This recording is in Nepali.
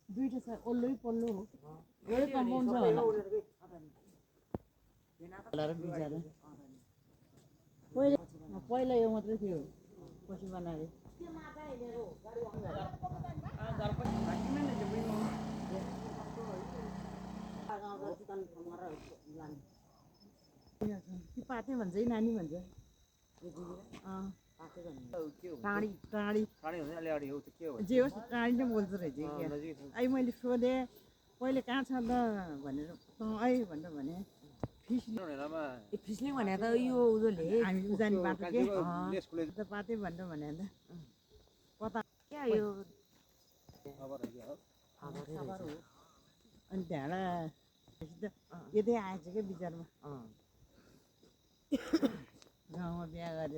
दुईटा छ ओल्लै पल्लो हो एउटै कम्पाउन्ड छ होला पहिला यो मात्रै थियो पछि बनायो पाते भन्छ है नानी भन्छ टाढी टाढी जे होस् टाढी नै बोल्दो रहेछ अहिले मैले सोधेँ पहिले कहाँ छ त भनेर है भनेर भने फिस्लिङ भने त यो उजोले हामी जाने बाटो के पाते भनेर भने त कता क्या यो अनि त्यहाँबाट यतै आएछ क्या विचारमा गाउँमा बिहा गरेर